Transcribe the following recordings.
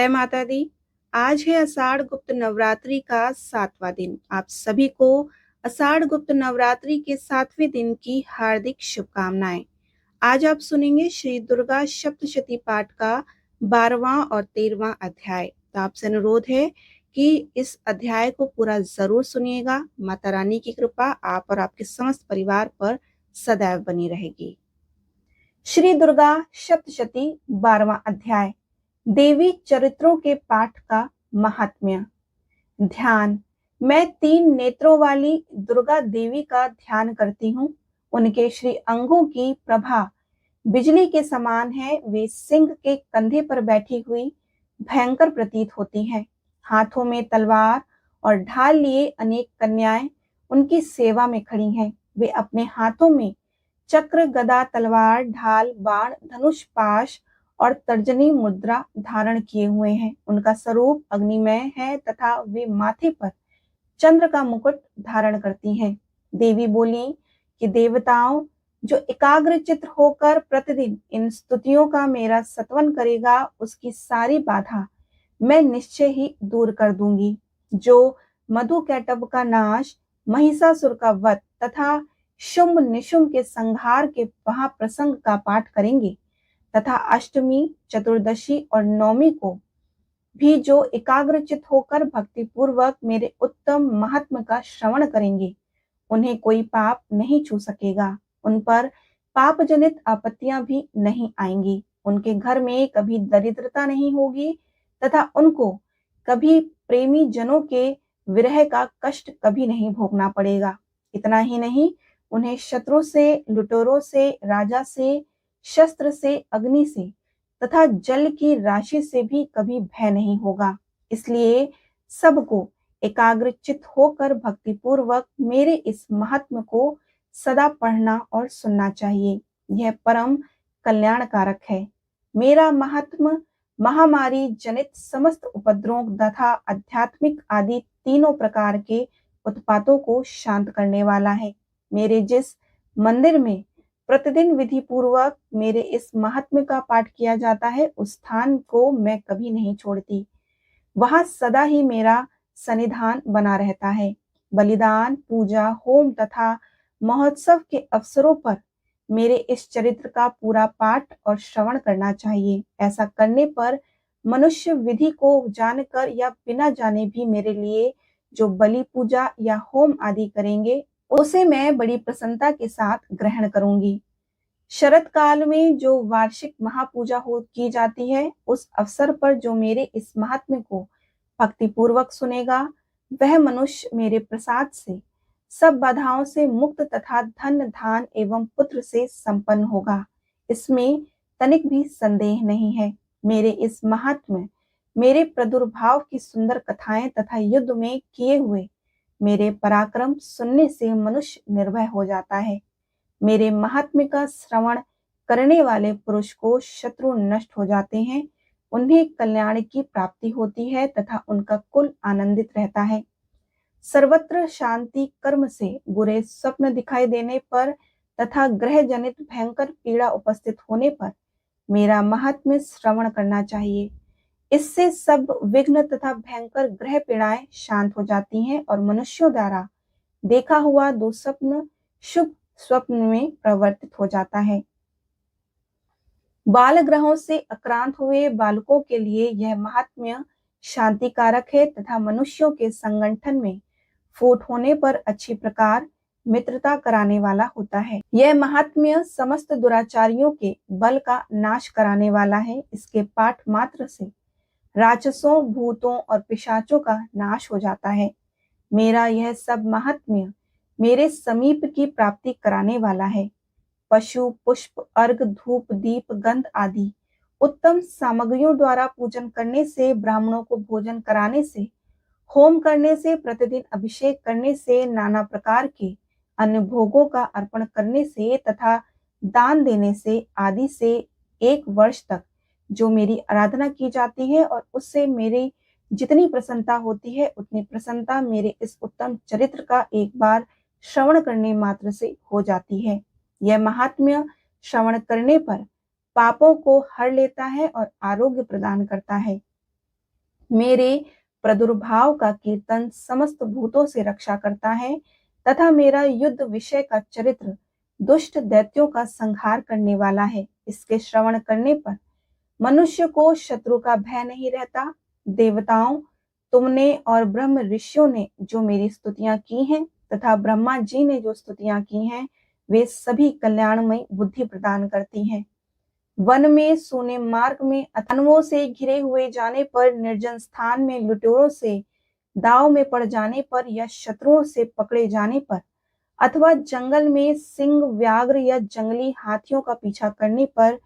जय माता दी। आज है आषाढ़ गुप्त नवरात्रि का 7वां दिन। आप सभी को आषाढ़ गुप्त नवरात्रि के 7वें दिन की हार्दिक शुभकामनाएं। आज आप सुनेंगे श्री दुर्गा सप्तशती पाठ का 12वां और 13वां अध्याय। तो आपसे अनुरोध है कि इस अध्याय को पूरा जरूर सुनिएगा। माता रानी की कृपा आप और आपके समस्त परिवार पर सदैव बनी रहेगी। श्री दुर्गा सप्तशती 12वां अध्याय। देवी चरित्रों के पाठ का महात्म्य। ध्यान। मैं 3 नेत्रों वाली दुर्गा देवी का ध्यान करती हूँ। उनके श्री अंगों की प्रभा बिजली के समान है। वे सिंह के कंधे पर बैठी हुई भयंकर प्रतीत होती हैं। हाथों में तलवार और ढाल लिए अनेक कन्याएं उनकी सेवा में खड़ी हैं। वे अपने हाथों में चक्र, गदा, तलवार, ढाल, बाण, धनुष, पाश और तर्जनी मुद्रा धारण किए हुए हैं। उनका स्वरूप अग्निमय है तथा वे माथे पर चंद्र का मुकुट धारण करती हैं। देवी बोली कि देवताओं, जो एकाग्र चित्त होकर प्रतिदिन इन स्तुतियों का मेरा सत्वन करेगा, उसकी सारी बाधा मैं निश्चय ही दूर कर दूंगी। जो मधुकैटभ का नाश, महिषासुर का वध तथा शुंभ निशुंभ के संहार के महाप्रसंग का पाठ करेंगे तथा अष्टमी, चतुर्दशी और नवमी को भी जो एकाग्रचित होकर भक्ति पूर्वक मेरे उत्तम महात्म का श्रवण करेंगे, उन्हें कोई पाप नहीं छू सकेगा। उन पर पाप जनित आपत्तियां भी नहीं आएंगी। उनके घर में कभी दरिद्रता नहीं होगी तथा उनको कभी प्रेमी जनों के विरह का कष्ट कभी नहीं भोगना पड़ेगा। इतना ही नहीं, उन्हें शत्रु से, लुटेरों से, राजा से, शस्त्र से, अग्नि से तथा जल की राशि से भी कभी भय नहीं होगा। इसलिए सबको एकाग्रचित होकर भक्ति पूर्वक मेरे इस महात्म को सदा पढ़ना और सुनना चाहिए। यह परम कल्याणकारक है। मेरा महात्म महामारी जनित समस्त उपद्रवों तथा आध्यात्मिक आदि तीनों प्रकार के उत्पातों को शांत करने वाला है। मेरे जिस मंदिर में प्रतिदिन विधि पूर्वक मेरे इस महात्म्य का पाठ किया जाता है, उस स्थान को मैं कभी नहीं छोड़ती। वहां सदा ही मेरा सन्निधान बना रहता है। बलिदान, पूजा, होम तथा महोत्सव के अवसरों पर मेरे इस चरित्र का पूरा पाठ और श्रवण करना चाहिए। ऐसा करने पर मनुष्य विधि को जानकर या बिना जाने भी मेरे लिए जो बलि पूजा या होम आदि करेंगे, उसे मैं बड़ी प्रसन्नता के साथ ग्रहण करूंगी। शरद काल में जो वार्षिक महापूजा की जाती है, उस अवसर पर जो मेरे इस महात्म्य को भक्ति पूर्वक सुनेगा, वह मनुष्य मेरे प्रसाद से सब बाधाओं से मुक्त तथा धन, धान एवं पुत्र से संपन्न होगा। इसमें तनिक भी संदेह नहीं है। मेरे इस महात्म्य, मेरे प्रादुर्भाव की सुंदर कथाएं तथा युद्ध में किए हुए मेरे पराक्रम सुनने से मनुष्य निर्भय हो जाता है। मेरे महात्म्य का श्रवण करने वाले पुरुष को शत्रु नष्ट हो जाते हैं, उन्हें कल्याण की प्राप्ति होती है तथा उनका कुल आनंदित रहता है। सर्वत्र शांति, कर्म से बुरे स्वप्न दिखाई देने पर तथा ग्रह जनित भयंकर पीड़ा उपस्थित होने पर मेरा महात्म्य श्रवण करना चाहिए। इससे सब विघ्न तथा भयंकर ग्रह पीड़ाएं शांत हो जाती हैं और मनुष्यों द्वारा देखा हुआ दुस्वप्न शुभ स्वप्न में परिवर्तित हो जाता है। बाल ग्रहों से आक्रांत हुए बालकों के लिए यह महात्म्य शांतिकारक है तथा मनुष्यों के संगठन में फूट होने पर अच्छी प्रकार मित्रता कराने वाला होता है। यह महात्म्य समस्त दुराचारियों के बल का नाश कराने वाला है। इसके पाठ मात्र से राक्षसों, भूतों और पिशाचों का नाश हो जाता है। मेरा यह सब महात्म्य मेरे समीप की प्राप्ति कराने वाला है। पशु, पुष्प, अर्घ, धूप, दीप, गंध आदि उत्तम सामग्रियों द्वारा पूजन करने से, ब्राह्मणों को भोजन कराने से, होम करने से, प्रतिदिन अभिषेक करने से, नाना प्रकार के अन्य भोगों का अर्पण करने से तथा दान देने से आदि से 1 वर्ष तक जो मेरी आराधना की जाती है और उससे मेरी जितनी प्रसन्नता होती है, उतनी प्रसन्नता मेरे इस उत्तम चरित्र का एक बार श्रवण करने मात्र से हो जाती है। यह महात्म्य श्रवण करने पर पापों को हर लेता है और आरोग्य प्रदान करता है। मेरे प्रादुर्भाव का कीर्तन समस्त भूतों से रक्षा करता है तथा मेरा युद्ध विषय का चरित्र दुष्ट दैत्यों का संहार करने वाला है। इसके श्रवण करने पर मनुष्य को शत्रु का भय नहीं रहता। देवताओं, तुमने और ब्रह्म ऋषियों ने जो मेरी स्तुतियां की हैं तथा ब्रह्मा जी ने जो स्तुतियां की हैं, वे सभी कल्याणमयी बुद्धि प्रदान करती हैं। वन में, सूने मार्ग में, अथनवों से घिरे हुए जाने पर, निर्जन स्थान में लुटेरों से दाव में पड़ जाने पर या शत्रुओं से पकड़े जाने पर, अथवा जंगल में सिंह, व्याघ्र या जंगली हाथियों का पीछा करने पर,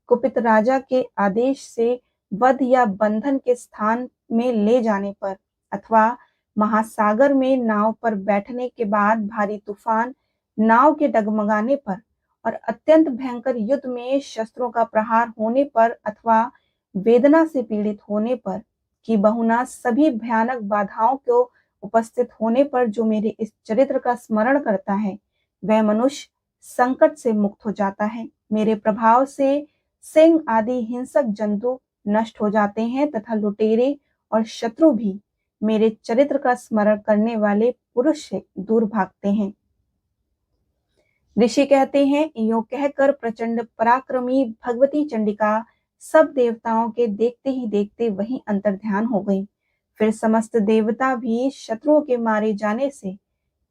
कुपित राजा के आदेश से वध या बंधन के स्थान में ले जाने पर, अथवा महासागर में नाव पर बैठने के बाद भारी तूफान, नाव के डगमगाने पर और अत्यंत भयंकर युद्ध में शस्त्रों का प्रहार होने पर, अथवा वेदना से पीड़ित होने पर, कि बहुना सभी भयानक बाधाओं को उपस्थित होने पर जो मेरे इस चरित्र का स्मरण करता है, वह मनुष्य संकट से मुक्त हो जाता है। मेरे प्रभाव से सिंह आदि हिंसक जंतु नष्ट हो जाते हैं तथा लुटेरे और शत्रु भी मेरे चरित्र का स्मरण करने वाले पुरुष से दूर भागते हैं। ऋषि कहते हैं, यूं कहकर प्रचंड पराक्रमी भगवती चंडिका सब देवताओं के देखते ही देखते वहीं अंतर्ध्यान हो गई। फिर समस्त देवता भी शत्रुओं के मारे जाने से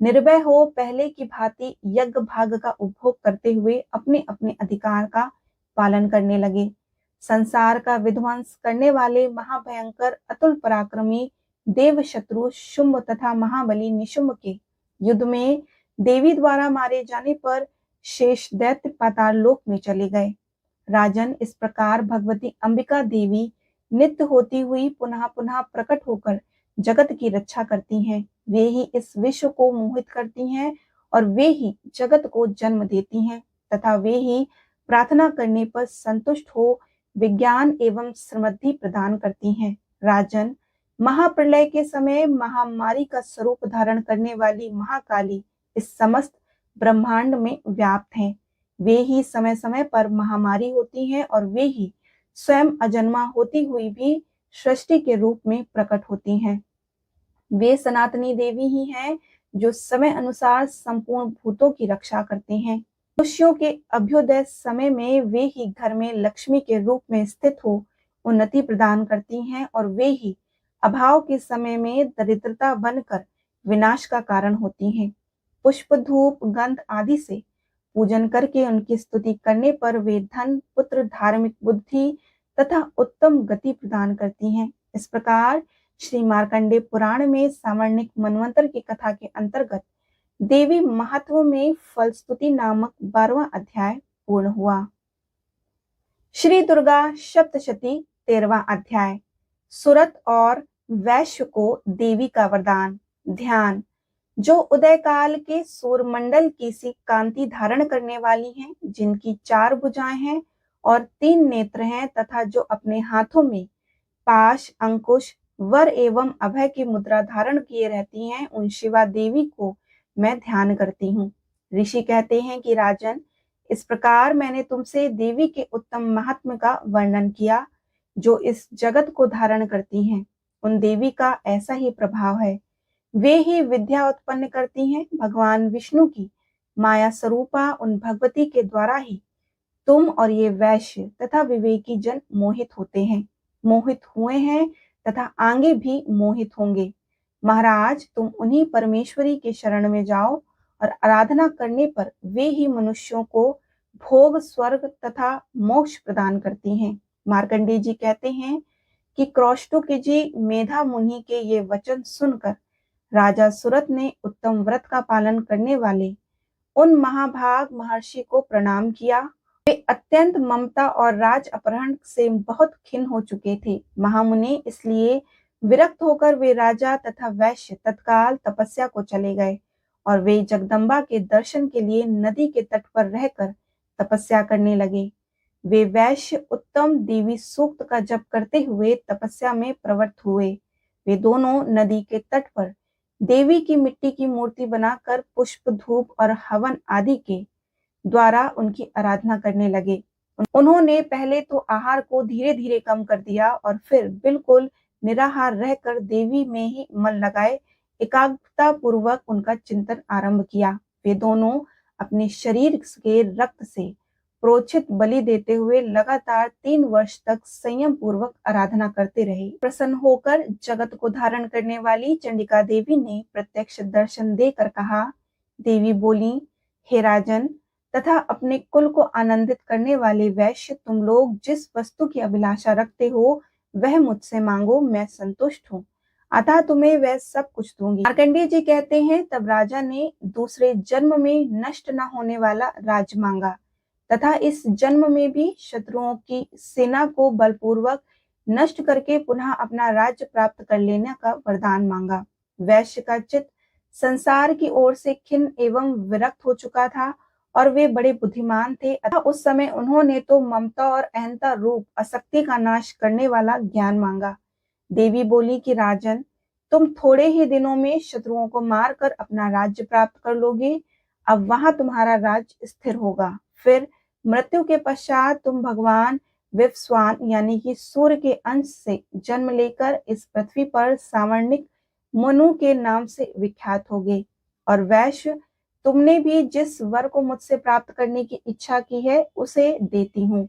निर्भय हो पहले की भांति यज्ञ भाग का उपभोग करते हुए अपने अपने अधिकार का पालन करने लगे। संसार का विध्वंस करने वाले महाभयंकर अतुल पराक्रमी देव शत्रु शुंभ तथा महाबली निशुंभ के युद्ध में देवी द्वारा मारे जाने पर शेष दैत्य पाताल लोक में चले गए। राजन, इस प्रकार भगवती अंबिका देवी नित्य होती हुई पुनः पुनः प्रकट होकर जगत की रक्षा करती हैं। वे ही इस विश्व को मोहित करती हैं और वे ही जगत को जन्म देती हैं तथा वे ही प्रार्थना करने पर संतुष्ट हो विज्ञान एवं समृद्धि प्रदान करती हैं। राजन, महाप्रलय के समय महामारी का स्वरूप धारण करने वाली महाकाली इस समस्त ब्रह्मांड में व्याप्त हैं। वे ही समय समय पर महामारी होती हैं और वे ही स्वयं अजन्मा होती हुई भी सृष्टि के रूप में प्रकट होती हैं। वे सनातनी देवी ही हैं जो समय अनुसार संपूर्ण भूतों की रक्षा करते हैं। मनुष्यों के अभ्युदय समय में वे ही घर में लक्ष्मी के रूप में स्थित हो उन्नति प्रदान करती हैं और वे ही अभाव के समय में दरिद्रता बनकर विनाश का कारण होती हैं। पुष्प, धूप, गंध आदि से पूजन करके उनकी स्तुति करने पर वे धन, पुत्र, धार्मिक बुद्धि तथा उत्तम गति प्रदान करती हैं। इस प्रकार श्री मार्कंडे पुराण में सावर्णिक मनवंतर की कथा के अंतर्गत देवी महत्व में फलस्तुति नामक 12वां अध्याय पूर्ण हुआ। श्री दुर्गा सप्तशती 13वां अध्याय। सुरत और वैश्य को देवी का वरदान। ध्यान। जो उदय काल के सूर्यमंडल की सी कांति धारण करने वाली हैं, जिनकी 4 भुजाएं हैं और 3 नेत्र हैं तथा जो अपने हाथों में पाश, अंकुश, वर एवं अभय की मुद्रा धारण किए रहती हैं, उन शिवा देवी को मैं ध्यान करती हूँ। ऋषि कहते हैं कि राजन, इस प्रकार मैंने तुमसे देवी के उत्तम महात्म्य का वर्णन किया जो इस जगत को धारण करती हैं। उन देवी का ऐसा ही प्रभाव है। वे ही विद्या उत्पन्न करती हैं। भगवान विष्णु की माया स्वरूपा उन भगवती के द्वारा ही तुम और ये वैश्य तथा विवेकी जन मोहित होते हैं, मोहित हुए हैं तथा आगे भी मोहित होंगे। महाराज, तुम उन्हीं परमेश्वरी के शरण में जाओ और आराधना करने पर वे ही मनुष्यों को भोग, स्वर्ग तथा मोक्ष प्रदान करती हैं। मार्कंडेय जी कहते हैं कि क्रौष्टुक जी मेधा मुनि के ये वचन सुनकर राजा सुरत ने उत्तम व्रत का पालन करने वाले उन महाभाग महर्षि को प्रणाम किया। वे अत्यंत ममता और राज अपहरण से बहुत खिन्न हो चुके थे। महामुनि इसलिए विरक्त होकर वे राजा तथा वैश्य तत्काल तपस्या को चले गए और वे जगदम्बा के दर्शन के लिए नदी के तट पर रहकर तपस्या करने लगे। वे वैश्य उत्तम देवी सूक्त का जप करते हुए तपस्या में प्रवृत्त हुए। वे दोनों नदी के तट पर देवी की मिट्टी की मूर्ति बनाकर पुष्प, धूप और हवन आदि के द्वारा उनकी आराधना करने लगे। उन्होंने पहले तो आहार को धीरे धीरे कम कर दिया और फिर बिल्कुल निराहार रहकर देवी में ही मन लगाए एकाग्रता पूर्वक उनका चिंतन आरंभ किया। वे दोनों अपने शरीर के रक्त से प्रोचित बलि देते हुए लगातार 3 वर्ष तक संयम पूर्वक आराधना करते रहे। प्रसन्न होकर जगत को धारण करने वाली चंडिका देवी ने प्रत्यक्ष दर्शन देकर कहा। देवी बोली, हे राजन तथा अपने कुल को आनंदित करने वाले वैश्य, तुम लोग जिस वस्तु की अभिलाषा रखते हो वह मुझसे मांगो, मैं संतुष्ट हूँ, अतः तुम्हें वह सब कुछ दूंगी। मार्कंडेय जी कहते हैं, तब राजा ने दूसरे जन्म में नष्ट न होने वाला राज मांगा तथा इस जन्म में भी शत्रुओं की सेना को बलपूर्वक नष्ट करके पुनः अपना राज्य प्राप्त कर लेने का वरदान मांगा। वैश्य का चित्त संसार की ओर से खिन्न एवं विरक्त हो चुका था और वे बड़े बुद्धिमान थे, अतः उस समय उन्होंने तो ममता और अहंता रूप आसक्ति का नाश करने वाला ज्ञान मांगा। देवी बोली कि राजन, तुम थोड़े ही दिनों में शत्रुओं को मारकर अपना राज्य प्राप्त कर लोगे। अब वहां तुम्हारा राज्य स्थिर होगा। फिर मृत्यु के पश्चात तुम भगवान विवस्वान यानी कि सूर्य के अंश से जन्म लेकर इस पृथ्वी पर सावर्णिक मनु के नाम से विख्यात होगे। और वैश्य, तुमने भी जिस वर को मुझसे प्राप्त करने की इच्छा की है उसे देती हूँ,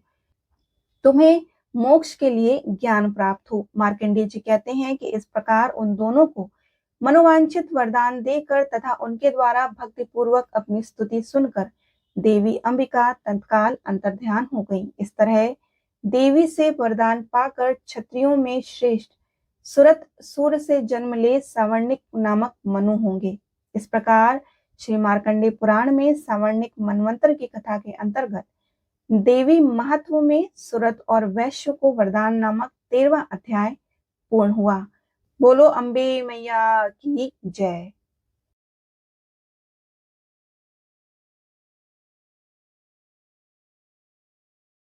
तुम्हें मोक्ष के लिए ज्ञान प्राप्त हो। मार्कंडेय जी कहते हैं कि इस प्रकार उन दोनों को मनोवांछित वरदान देकर तथा उनके द्वारा भक्ति पूर्वक अपनी स्तुति सुनकर देवी अंबिका तत्काल अंतर्ध्यान हो गई। इस तरह देवी से वरदान पाकर क्षत्रियों में श्रेष्ठ सुरत सूर्य से जन्म ले सावर्णिक नामक मनु होंगे। इस प्रकार श्री मार्कंडेय पुराण में सावर्णिक मनवंतर की कथा के अंतर्गत देवी महत्व में सुरत और वैश्य को वरदान नामक 13वां अध्याय पूर्ण हुआ। बोलो अम्बे मैया की जय।